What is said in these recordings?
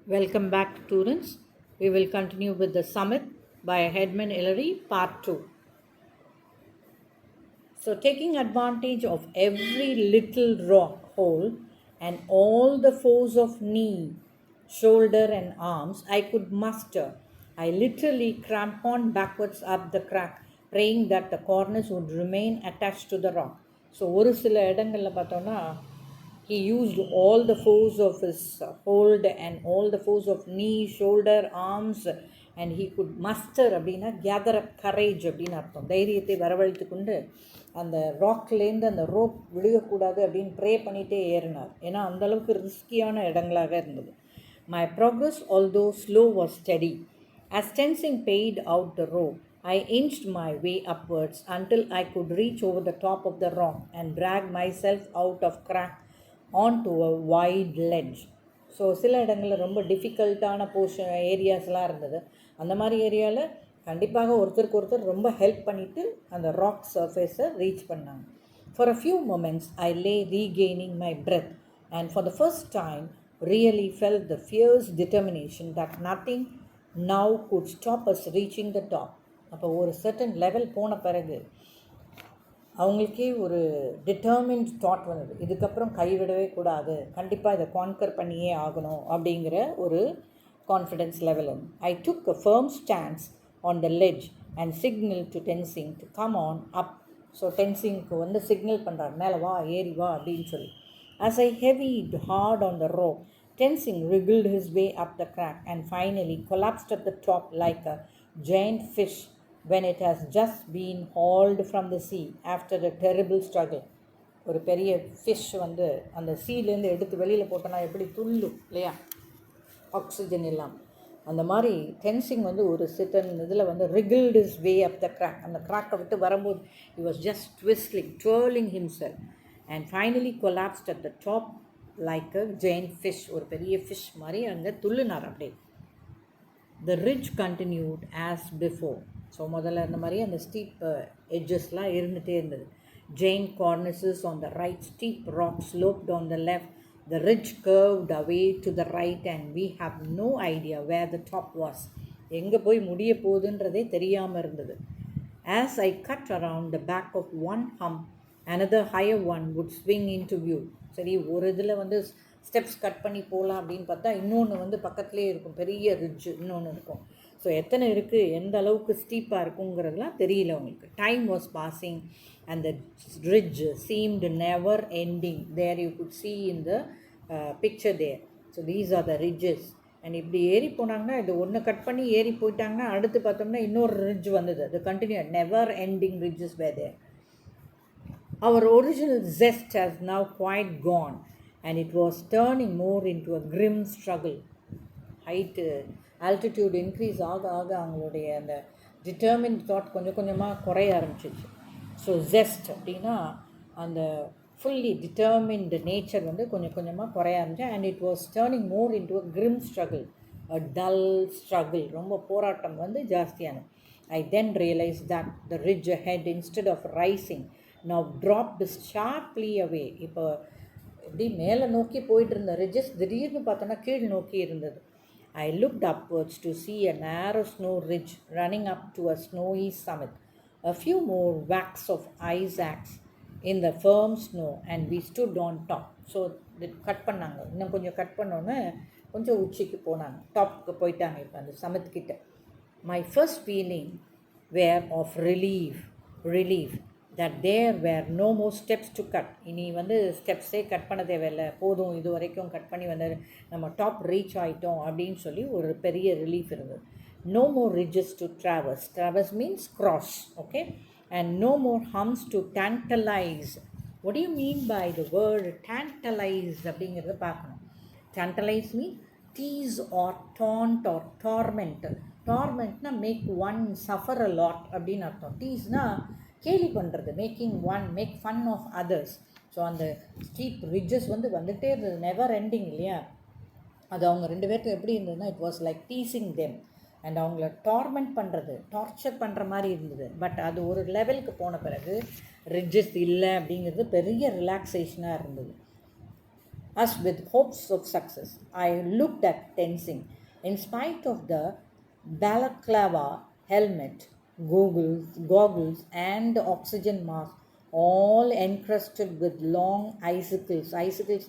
Welcome back, students. We will continue with the summit by Edmund Hillary, part 2. So, taking advantage of every little rock hole and all the force of knee, shoulder, and arms I could muster, I literally cramponed backwards up the crack, praying that the cornice would remain attached to the rock. So, ஒரு சில இடங்களில் பார்த்தோன்னா he used all the force of his hold and all the force of knee, shoulder, arms, and he could muster அப்படின்னா gather அப் courage அப்படின்னு அர்த்தம். தைரியத்தை வரவழைத்து கொண்டு அந்த ராக்லேருந்து அந்த ரோப் விழுகக்கூடாது அப்படின்னு ப்ரே பண்ணிகிட்டே ஏறினார். ஏன்னா அந்தளவுக்கு ரிஸ்கியான இடங்களாக இருந்தது. My progress, although slow, was steady. As Tenzing paid out the rope, I inched my way upwards until I could reach over the top of the rock and drag myself out of crack onto a wide ledge. So சில இடங்களில் ரொம்ப டிஃபிகல்ட்டான ஏரியாஸ்லாம் இருந்தது. அந்த மாதிரி ஏரியாவில் கண்டிப்பாக ஒருத்தருக்கு ஒருத்தர் ரொம்ப ஹெல்ப் பண்ணிவிட்டு அந்த ராக் சர்ஃபேஸை ரீச் பண்ணாங்க. For a few moments I lay regaining my breath and for the first time really felt the fierce determination that nothing now could stop us reaching the top. அப்போ ஒரு certain level போன பிறகு அவங்களுக்கே ஒரு determined thought வந்தது, இதுக்கப்புறம் கைவிடவே கூடாது, கண்டிப்பாக இதை கான்கர் பண்ணியே ஆகணும் அப்படிங்கிற ஒரு confidence level. I took a firm stands on the ledge and signal to Tenzing to come on up. So டென்சிங்க்கு வந்து சிக்னல் பண்ணுறார், மேலே வா, ஏறி வா அப்படின்னு சொல்லி. As I heaved hard on the rope, Tenzing wriggled his way up the crack and finally collapsed at the top like a giant fish when it has just been hauled from the sea after a terrible struggle. ஒரு பெரிய fish வந்து அந்த சீலேருந்து எடுத்து வெளியில் போட்டோன்னா எப்படி துள்ளும் இல்லையா, oxygen இல்லாமல். அந்த மாதிரி டென்சிங் வந்து ஒரு சிட்டன் இதில் வந்து wriggled his way up the crack, அந்த கிராக்கை விட்டு வரும்போது he was just twirling himself and finally collapsed at the top like a giant fish. ஒரு பெரிய ஃபிஷ் மாதிரி அங்கே துள்ளுனார் அப்படியே. The ridge continued as before. So முதல்ல இருந்த மாதிரி அந்த ஸ்டீப் எட்ஜஸ்லாம் இருந்துகிட்டே இருந்தது. Giant cornices on the right, steep rocks sloped on the left. The ridge curved away to the right and we have no idea where the top was. எங்கே போய் முடிய போகுதுன்றதே தெரியாமல் இருந்தது. As I cut around the back of one hump, another higher one would swing into view. சரி, ஒரு இதில் வந்து steps cut பண்ணி போகலாம் அப்படின்னு பார்த்தா இன்னொன்று வந்து பக்கத்துலேயே இருக்கும், பெரிய ரிட்ஜ் இன்னொன்று இருக்கும். ஸோ எத்தனை இருக்குது, எந்த அளவுக்கு ஸ்டீப்பாக இருக்குங்கிறதுலாம் தெரியல உங்களுக்கு. Time was passing and the ridge seemed never ending. There you could see in the picture there. So these are the ridges. And இப்படி ஏறி போனாங்கன்னா இது ஒன்று கட் பண்ணி ஏறி போயிட்டாங்கன்னா அடுத்து பார்த்தோம்னா இன்னொரு ரிட்ஜ் வந்தது. அது continue never ending ridges were there. Our original zest has now quite gone and it was turning more into a grim struggle. Height, altitude increase ஆக ஆக அவங்களுடைய அந்த டிட்டர்மின்ட் தாட் கொஞ்சம் கொஞ்சமாக குறைய ஆரம்பிச்சிச்சு. ஸோ ஜெஸ்ட் அப்படின்னா அந்த ஃபுல்லி டிட்டர்மின்டு நேச்சர் வந்து கொஞ்சம் கொஞ்சமாக குறைய ஆரம்பிச்சு. And it was turning more into a grim struggle, a dull struggle, ரொம்ப போராட்டம் வந்து ஜாஸ்தியானது. I then realise that the ridge ahead instead of rising now dropped sharply away. இப்போ எப்படி மேலே நோக்கி போயிட்டு இருந்த ரிட்ஜஸ் திடீர்னு பார்த்தோன்னா கீழ் நோக்கி இருந்தது. I looked upwards to see a narrow snow ridge running up to a snowy summit. A few more whacks of ice axe in the firm snow and we stood on top. So cut பண்ணாங்க, இன்னும் கொஞ்சம் cut பண்ணோன்னே கொஞ்சம் உச்சிக்கு போனாங்க, டாப்புக்கு போயிட்டாங்க. இப்போ அந்த சமத்துக்கிட்ட my first feeling were of relief that there were no more steps to cut. இனி வந்து ஸ்டெப்ஸே கட் பண்ண தேவையில்லை, போதும் இது வரைக்கும் கட் பண்ணி வந்து நம்ம டாப் ரீச் ஆகிட்டோம் அப்படின்னு சொல்லி ஒரு பெரிய ரிலீஃப் இருந்தது. No more ridges to traverse means cross, okay, and no more humps to tantalize. What do you mean by the word tantalize அப்படிங்கிறத பார்க்கணும். Tantalize means tease or taunt or torment. Tormentனா make one suffer a lot அப்படின்னு அர்த்தம். டீஸ்னா கேலி பண்ணுறது, make fun of others. So அந்த steep ridges வந்து வந்துகிட்டே இருந்தது, நெவர் எண்டிங் இல்லையா. அது அவங்க ரெண்டு பேர்த்தும் எப்படி இருந்ததுன்னா it was like teasing them and அவங்கள டார்மெண்ட் பண்ணுறது, டார்ச்சர் பண்ணுற மாதிரி இருந்தது. பட் அது ஒரு லெவலுக்கு போன பிறகு ரிட்ஜஸ் இல்லை அப்படிங்கிறது பெரிய ரிலாக்ஸேஷனாக இருந்தது. us with hopes of success. I looked at Tenzing. In spite of the balaclava, helmet, goggles, and oxygen mask, all encrusted with long icicles. Icicles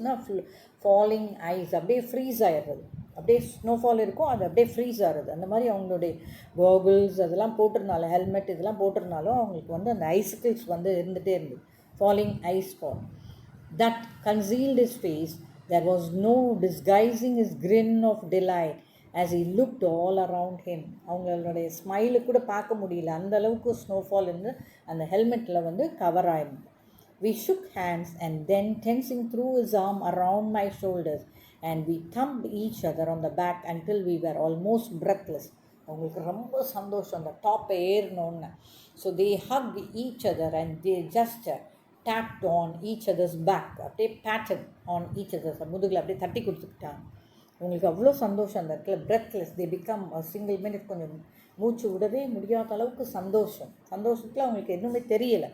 falling ice, அப்படியே ஃப்ரீஸ் ஆயிடுறது. அப்படியே ஸ்னோஃபால் இருக்கும், அது அப்படியே ஃப்ரீஸ் ஆகிறது. அந்த மாதிரி அவங்களுடைய கோகுல்ஸ் அதெல்லாம் போட்டிருந்தாலும், ஹெல்மெட் இதெல்லாம் போட்டிருந்தாலும் அவங்களுக்கு வந்து அந்த ஐசிக்கிள்ஸ் வந்து இருந்துகிட்டே இருந்தது. Falling ice fall that concealed his face. There was no disguising his grin of delight as he looked all around him. அவங்களுடைய ஸ்மைலு கூட பார்க்க முடியல, அந்த அளவுக்கு ஸ்னோஃபால் இருந்து அந்த ஹெல்மெட்டில் வந்து cover ஆயிருந்தது. We shook hands and then Tenzing threw his arm around my shoulders and we thumped each other on the back until we were almost breathless. அவங்களுக்கு ரொம்ப சந்தோஷம் அந்த டாப்பை ஏறினோன்னு. So they hug each other and they just tapped on each other's back, அப்படியே patted on each other's முதுகில் அப்படியே தட்டி கொடுத்துக்கிட்டாங்க. உங்களுக்கு அவ்வளோ சந்தோஷம் அந்த இடத்துல. Breathless, they become single minute, கொஞ்சம் மூச்சு விடவே முடியாத அளவுக்கு சந்தோஷத்தில் அவங்களுக்கு எதுவுமே தெரியலை.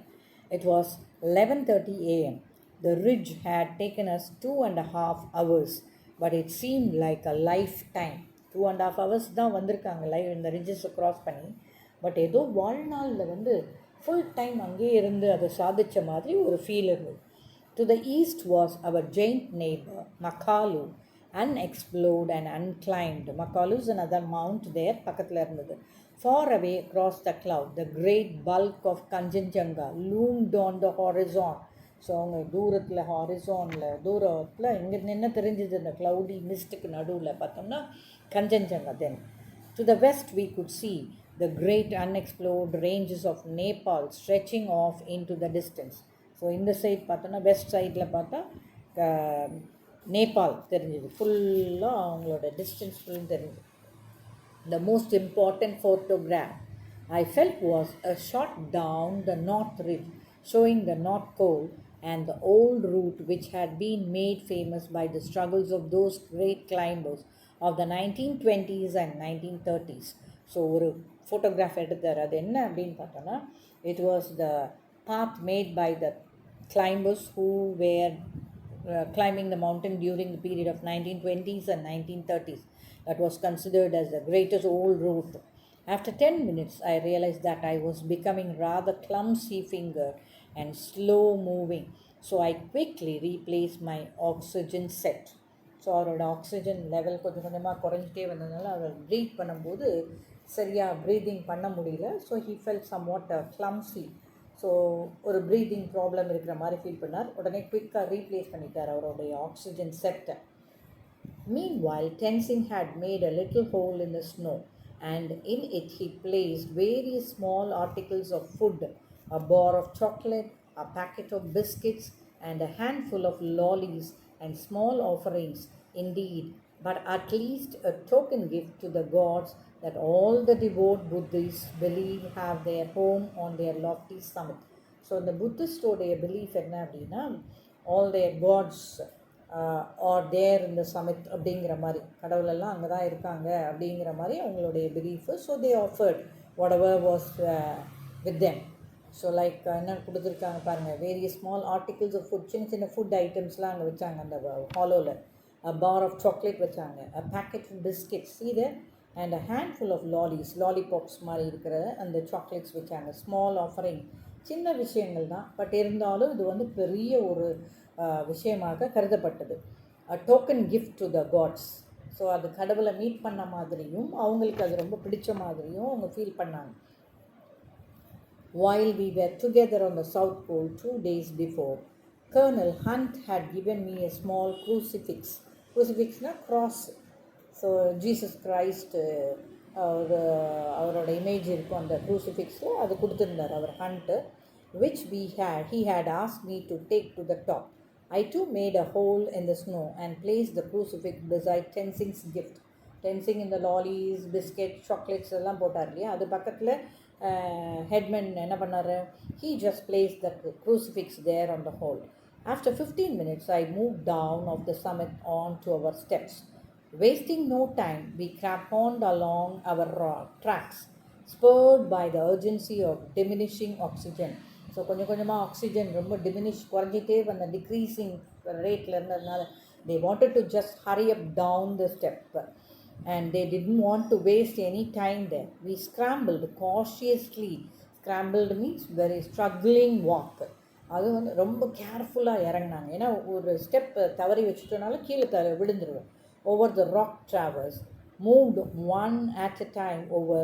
It was 11:30 a.m. The ridge had taken us 2.5 hours, but it seemed like a lifetime. 2.5 hours தான் வந்திருக்காங்க லைவ் இந்த ரிட்ஜஸை க்ராஸ் பண்ணி. பட் ஏதோ வாழ்நாளில் வந்து ஃபுல் டைம் அங்கேயே இருந்து அதை சாதித்த மாதிரி ஒரு ஃபீல் இருந்தது. To the east was our giant neighbour Makalu, unexplored and unclimbed. Makalu is another mount there, பக்கத்தில் இருந்தது. Far away across the cloud, the great bulk of Kanchenjunga loomed on the horizon. So அவங்க தூரத்தில் தூரத்தில் இங்கே நின்று தெரிஞ்சது இந்த க்ளவுடி மிஸ்ட்டுக்கு நடுவில் பார்த்தோம்னா Kanchenjunga. Then to the west we could see the great unexplored ranges of Nepal stretching off into the distance. So இந்த சைட் பார்த்தோன்னா வெஸ்ட் சைடில் பார்த்தா நேபாள் தெரிஞ்சுது, ஃபுல்லாக அவங்களோட டிஸ்டன்ஸ் ஃபுல் தெரிஞ்சுது. The most important photograph I felt was a shot down the north ridge showing the North Col and the old route which had been made famous by the struggles of those great climbers of the 1920s and 1930s. So ஒரு photograph எடுத்தார். அது என்ன அப்படின்னு பார்த்தோன்னா, it was the path made by the climbers who were climbing the mountain during the period of 1920s and 1930s. That was considered as the greatest old route. After 10 minutes, I realized that I was becoming rather clumsy-fingered and slow-moving. So I quickly replaced my oxygen set. So அவரோட oxygen level கொஞ்சம் கொஞ்சமாக குறைஞ்சிட்டே வந்ததுனால அவர் breath பண்ணும்போது சரியாக breathing பண்ண முடியல. So he felt somewhat clumsy. So ஒரு ப்ரீதிங் ப்ராப்ளம் இருக்கிற மாதிரி ஃபீல் பண்ணார். உடனே குவிக்காக ரீப்ளேஸ் பண்ணிட்டார் அவருடைய ஆக்சிஜன் செட்டை. Meanwhile, Tenzing had made a little hole in the snow, and in it he placed various small articles of food, a bar of chocolate, a packet of biscuits, and a handful of lollies and small offerings, indeed, but at least a token gift to the gods that all the devout Buddhists believe have their home on their lofty summit. So the Buddhist belief என்ன அப்படின்னா, all their gods are there இந்த summit அப்படிங்கிற மாதிரி, கடவுளெல்லாம் அங்கே தான் இருக்காங்க அப்படிங்கிற மாதிரி அவங்களுடைய belief. So they offered whatever was with them. So like என்ன கொடுத்துருக்காங்க பாருங்கள், various small articles of food, சின்ன சின்ன ஃபுட் ஐட்டம்ஸ்லாம் அங்கே வச்சாங்க அந்த ஹாலோவில். அ பார் ஆஃப் சாக்லேட் வச்சாங்க, அ பேக்கெட் ஆஃப் பிஸ்கெட்ஸ் இது, and a handful of lollies, lollipops மாதிரி இருக்கிற அந்த சாக்லேட்ஸ் வச்சாங்க. ஸ்மால் ஆஃபரிங், சின்ன விஷயங்கள் தான், பட் இருந்தாலும் இது வந்து பெரிய ஒரு விஷயமாக கருதப்பட்டது. A token gift to the gods. So அது கடவுளை மீட் பண்ண மாதிரியும் அவங்களுக்கு அது ரொம்ப பிடிச்ச மாதிரியும் அவங்க ஃபீல் பண்ணாங்க. While we were together on the South Col 2 days before, Colonel Hunt had given me a small crucifix. Crucifixனா cross. So Jesus Christ அவரோட இமேஜ் இருக்கும் அந்த crucifixல, அது கொடுத்துருந்தார் அவர் hunt, which he had asked me to take to the top. I too made a hole in the snow and placed the crucifix beside Tenzing's gift. Tenzing இந்த lollies, biscuits, chocolates எல்லாம் போட்டார் இல்லையா, அது பக்கத்தில் headman என்ன பண்ணார், he just placed the crucifix there on the hole. After 15 minutes, I moved down off the summit onto our steps. Wasting no time, we cramped along our tracks, spurred by the urgency of diminishing oxygen. So கொஞ்சம் கொஞ்சமாக oxygen ரொம்ப குறைஞ்சிட்டே வந்த decreasing ரேட்டில் இருந்ததுனால They wanted to just hurry up down the step, and they didn't want to waste any time there. We scrambled cautiously. Scrambled means very struggling walk. அது வந்து ரொம்ப கேர்ஃபுல்லாக இறங்கினாங்க. ஏன்னா ஒரு ஸ்டெப் தவறி வச்சுட்டோனால கீழே விழுந்துருவோம். Over the rock traverse, moved one at a time over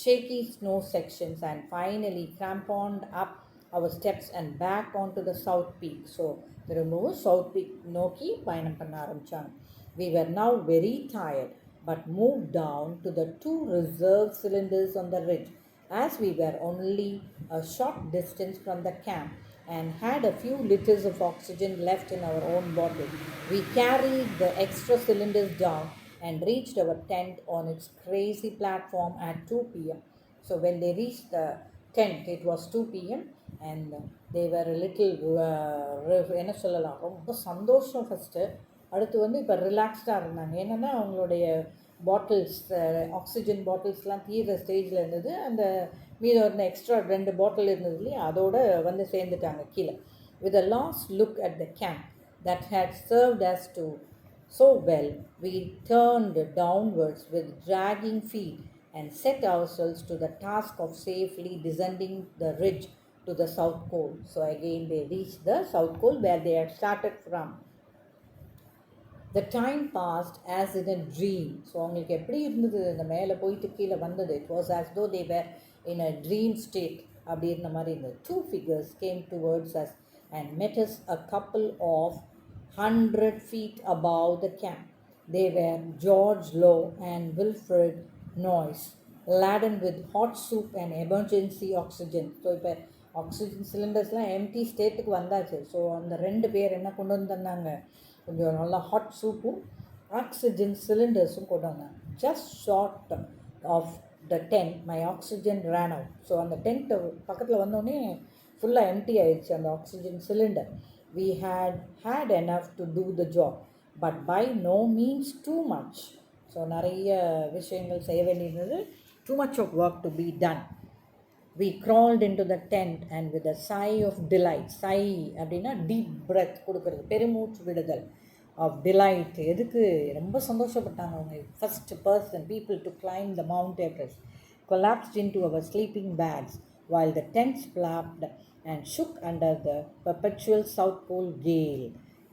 shaky snow sections, and finally cramponed up our steps and back onto the south peak. So திரும்பவும் south peak நோக்கி பயணம் பண்ண ஆரம்பித்தாங்க. We were now very tired, but moved down to the 2 reserve cylinders on the ridge, as we were only a short distance from the camp and had a few liters of oxygen left in our own bottle. We carried the extra cylinders down and reached our tent on its crazy platform at 2 p.m. So when they reached the tent, it was 2 p.m. and they were a little என்ன சொல்லலாம், ரொம்ப சந்தோஷம் first. அடுத்து வந்து இப்போ ரிலாக்ஸ்டாக இருந்தாங்க. என்னென்னா அவங்களுடைய பாட்டில்ஸ், ஆக்சிஜன் பாட்டில்ஸ்லாம் தீர்ற ஸ்டேஜில் இருந்தது. அந்த மீது இருந்த எக்ஸ்ட்ரா 2 பாட்டில் இருந்தது இல்லையா, அதோடு வந்து சேர்ந்துட்டாங்க கீழே. With a last look at the camp that had served us to so well, we turned downwards with dragging feet and set ourselves to the task of safely descending the ridge to the South Col. So again they reached the South Col where they had started from. The time passed as in a dream. So அவங்களுக்கு எப்படி இருந்தது இந்த மேலே போயிட்டு கீழே வந்தது? It was as though they were in a dream state. அப்படி இருந்த மாதிரி இருந்தது. 2 figures came towards us and met us a couple of 100 feet above the camp. They were George Lowe and Wilfrid Noyce, laden with hot soup and emergency oxygen. So இப்போ oxygen சிலிண்டர்ஸ்லாம் empty ஸ்டேட்டுக்கு வந்தாச்சு. So அந்த 2 பேர் என்ன கொண்டு வந்தாங்க? கொஞ்சம் நல்லா ஹாட் சூப்பும் ஆக்சிஜன் சிலிண்டர்ஸும் கொண்டு வந்தாங்க. Just short of the tent my oxygen ran out. So அந்த டென்ட்டு பக்கத்தில் வந்தோடனே ஃபுல்லாக எம்டி ஆயிடுச்சு அந்த oxygen cylinder. We had enough to do the job, but by no means too much. So நிறைய விஷயங்கள் செய்ய வேண்டியிருந்தது. Too much of work to be done. We crawled into the tent and with a sigh of delight. Sigh அப்படின்னா deep breadth கொடுக்கறது, பெருமூச்சு விடுதல். Of delight, எதுக்கு ரொம்ப சந்தோஷப்பட்டாங்க அவங்க. First person people to claim the mount Everest. collapsed into our sleeping bags while the tents flapped and shook under the perpetual South Col gale.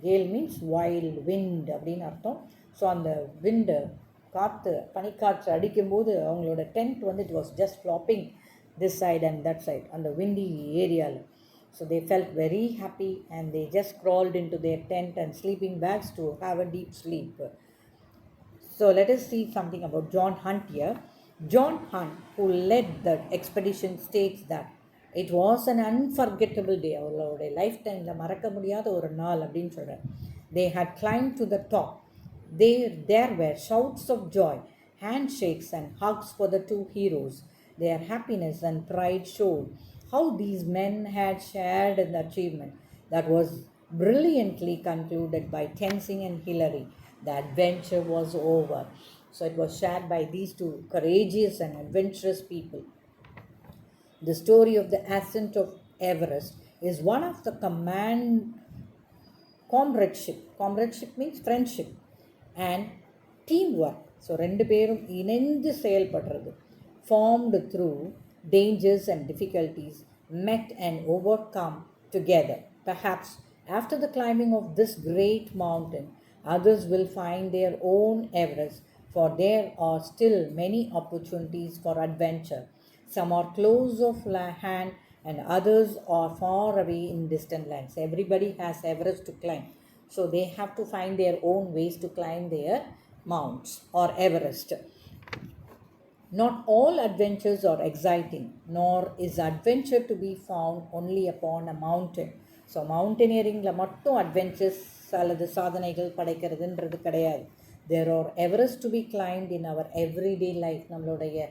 Gale means wild wind அப்படின்னு அர்த்தம். So அந்த விண்டு, காற்று, பனிக்காற்று அடிக்கும்போது அவங்களோட டென்ட் வந்து it was just flapping this side and that side on the windy area. So they felt very happy and they just crawled into their tent and sleeping bags to have a deep sleep. So let us see something about John Hunt here. John Hunt, who led the expedition, states that it was an unforgettable day. அவங்களோட life டைமில் மறக்க முடியாத ஒரு நாள் அப்படின்னு சொல்கிறார். They had climbed to the top. There were shouts of joy, handshakes and hugs for the 2 heroes. Their happiness and pride showed how these men had shared in the achievement that was brilliantly concluded by Tenzing and Hillary. The adventure was over. So it was shared by these 2 courageous and adventurous people. The story of the ascent of Everest is one of the comradeship. Comradeship means friendship and teamwork. So 2 பேரும் இணைந்து செயல்படுறது. Formed through dangers and difficulties, met and overcome together. Perhaps after the climbing of this great mountain, others will find their own Everest, for there are still many opportunities for adventure. Some are close of hand and others are far away in distant lands. Everybody has Everest to climb, so they have to find their own ways to climb their mounts or Everest. Not all adventures are exciting, nor is adventure to be found only upon a mountain. So மவுண்டனியரிங்கில் மட்டும் adventures அல்லது சாதனைகள் படைக்கிறதுன்றது கிடையாது. There are Everest to be climbed in our everyday life. நம்மளுடைய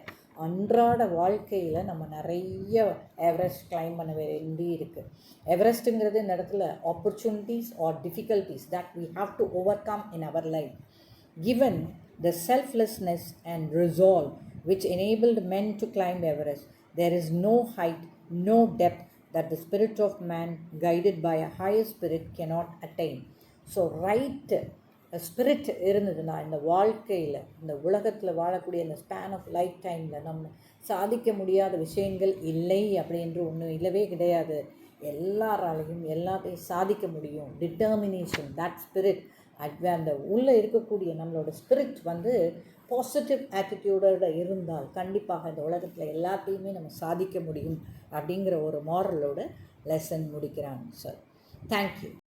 அன்றாட வாழ்க்கையில் நம்ம நிறைய எவரெஸ்ட் கிளைம் பண்ண வேண்டி இருக்குது. எவரெஸ்ட்டுங்கிறது இந்த இடத்துல opportunities are difficulties that we have to overcome in our life. Given the selflessness and resolve which enabled men to climb Everest, there is no height, no depth that the spirit of man, guided by a higher spirit, cannot attain. So right spirit இருந்ததுன்னா இந்த வாழ்க்கையில், இந்த உலகத்தில் வாழக்கூடிய இந்த span of life டைமில் நம்ம சாதிக்க முடியாத விஷயங்கள் இல்லை அப்படின்ற ஒன்றும் இல்லவே கிடையாது. எல்லாராலையும் எல்லாத்தையும் சாதிக்க முடியும். டிட்டர்மினேஷன், தட் ஸ்பிரிட், அந்த உள்ளே இருக்கக்கூடிய நம்மளோட ஸ்பிரிட் வந்து பாசிட்டிவ் ஆட்டிடியூடோடு இருந்தால் கண்டிப்பாக இந்த உலகத்தில் எல்லாத்தையுமே நம்ம சாதிக்க முடியும் அப்படிங்கிற ஒரு மாரலோட லெசன் முடிக்கிறாங்க சார். தேங்க்யூ.